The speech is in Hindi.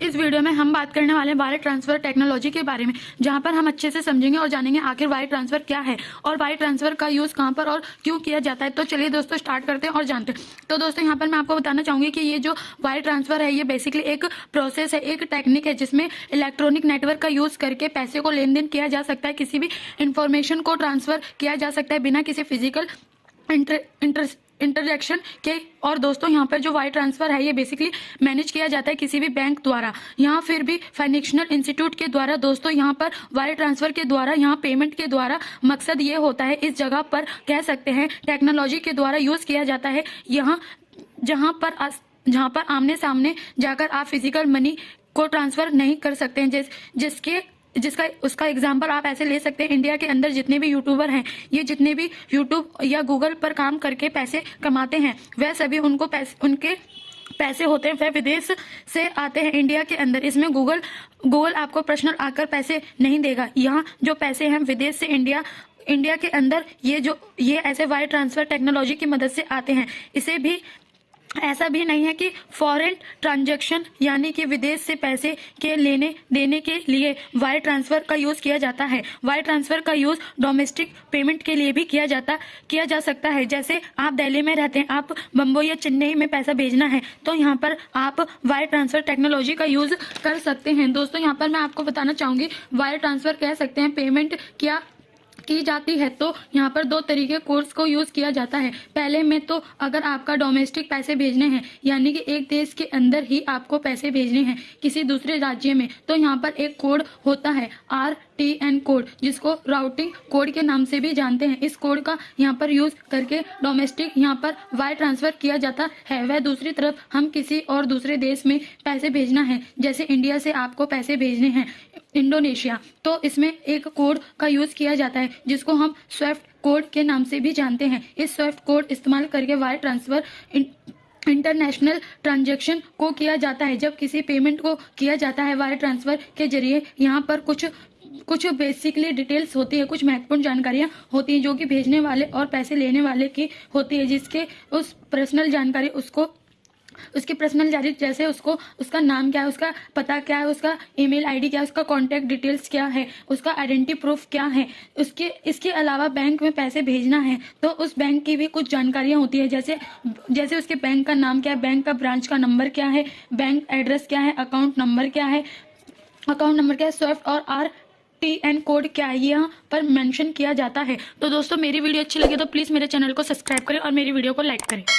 इस वीडियो में हम बात करने वाले हैं वायर ट्रांसफर टेक्नोलॉजी के बारे में, जहां पर हम अच्छे से समझेंगे और जानेंगे आखिर वायर ट्रांसफर क्या है और वायर ट्रांसफर का यूज कहां पर और क्यों किया जाता है। तो चलिए दोस्तों स्टार्ट करते हैं और जानते हैं। तो दोस्तों यहाँ पर मैं आपको बताना चाहूंगी कि ये जो वायर ट्रांसफर है ये बेसिकली एक प्रोसेस है, एक टेक्निक है जिसमें इलेक्ट्रॉनिक नेटवर्क का यूज करके पैसे को लेन देन किया जा सकता है, किसी भी इंफॉर्मेशन को ट्रांसफर किया जा सकता है बिना किसी फिजिकल इंटरजेक्शन के। और दोस्तों यहाँ पर जो वायर ट्रांसफर है ये बेसिकली मैनेज किया जाता है किसी भी बैंक द्वारा, यहाँ फिर भी फाइनेंशियल इंस्टीट्यूट के द्वारा। दोस्तों यहाँ पर वायर ट्रांसफर के द्वारा, यहाँ पेमेंट के द्वारा मकसद ये होता है, इस जगह पर कह सकते हैं टेक्नोलॉजी के द्वारा यूज किया जाता है। यहाँ जहाँ पर आमने सामने जाकर आप फिजिकल मनी को ट्रांसफर नहीं कर सकते हैं, जिसका उसका एग्जाम्पल आप ऐसे ले सकते हैं। इंडिया के अंदर जितने भी यूट्यूबर हैं, ये जितने भी यूट्यूब या गूगल पर काम करके पैसे कमाते हैं, वह सभी उनके पैसे होते हैं वह विदेश से आते हैं इंडिया के अंदर। इसमें गूगल आपको पर्सनल आकर पैसे नहीं देगा। यहाँ जो पैसे हैं विदेश से इंडिया के अंदर ये ऐसे वायर ट्रांसफर टेक्नोलॉजी की मदद से आते हैं। इसे भी ऐसा भी नहीं है कि फॉरेन ट्रांजैक्शन यानी कि विदेश से पैसे के लेने देने के लिए वायर ट्रांसफर का यूज किया जाता है। वायर ट्रांसफर का यूज डोमेस्टिक पेमेंट के लिए भी किया जा सकता है। जैसे आप दिल्ली में रहते हैं, आप बम्बई या चेन्नई में पैसा भेजना है तो यहाँ पर आप वायर ट्रांसफर टेक्नोलॉजी का यूज कर सकते हैं। दोस्तों यहाँ पर मैं आपको बताना चाहूंगी वायर ट्रांसफर कह सकते हैं पेमेंट क्या की जाती है। तो यहाँ पर दो तरीके कोड्स को यूज किया जाता है। पहले में तो अगर आपका डोमेस्टिक पैसे भेजने हैं यानी कि एक देश के अंदर ही आपको पैसे भेजने हैं किसी दूसरे राज्य में, तो यहाँ पर एक कोड होता है RTN कोड, जिसको राउटिंग कोड के नाम से भी जानते हैं। इस कोड का यहाँ पर यूज करके डोमेस्टिक यहाँ पर वायर ट्रांसफर किया जाता है। वह दूसरी तरफ हम किसी और दूसरे देश में पैसे भेजना है, जैसे इंडिया से आपको पैसे भेजने हैं इंडोनेशिया, तो इसमें एक कोड का यूज किया जाता है जिसको हम स्विफ्ट कोड के नाम से भी जानते हैं। इस स्विफ्ट कोड इस्तेमाल करके वायर ट्रांसफर इंटरनेशनल ट्रांजैक्शन को किया जाता है। जब किसी पेमेंट को किया जाता है वायर ट्रांसफर के जरिए, यहाँ पर कुछ बेसिकली डिटेल्स होती है, कुछ महत्वपूर्ण जानकारियां होती हैं जो कि भेजने वाले और पैसे लेने वाले की होती है, जिसके उस पर्सनल जानकारी उसकी पर्सनल जानकारी, जैसे उसका नाम क्या है, उसका पता क्या है, उसका ईमेल आईडी क्या है, उसका कॉन्टैक्ट डिटेल्स क्या है, उसका आइडेंटिटी प्रूफ क्या है। इसके अलावा बैंक में पैसे भेजना है तो उस बैंक की भी कुछ जानकारियां होती है, जैसे उसके बैंक का नाम क्या है, बैंक का ब्रांच का नंबर क्या है, बैंक एड्रेस क्या है, अकाउंट नंबर क्या है, स्विफ्ट और RTN कोड क्या है, यहाँ पर मेंशन किया जाता है। तो दोस्तों मेरी वीडियो अच्छी लगी तो प्लीज मेरे चैनल को सब्सक्राइब करें और मेरी वीडियो को लाइक करें।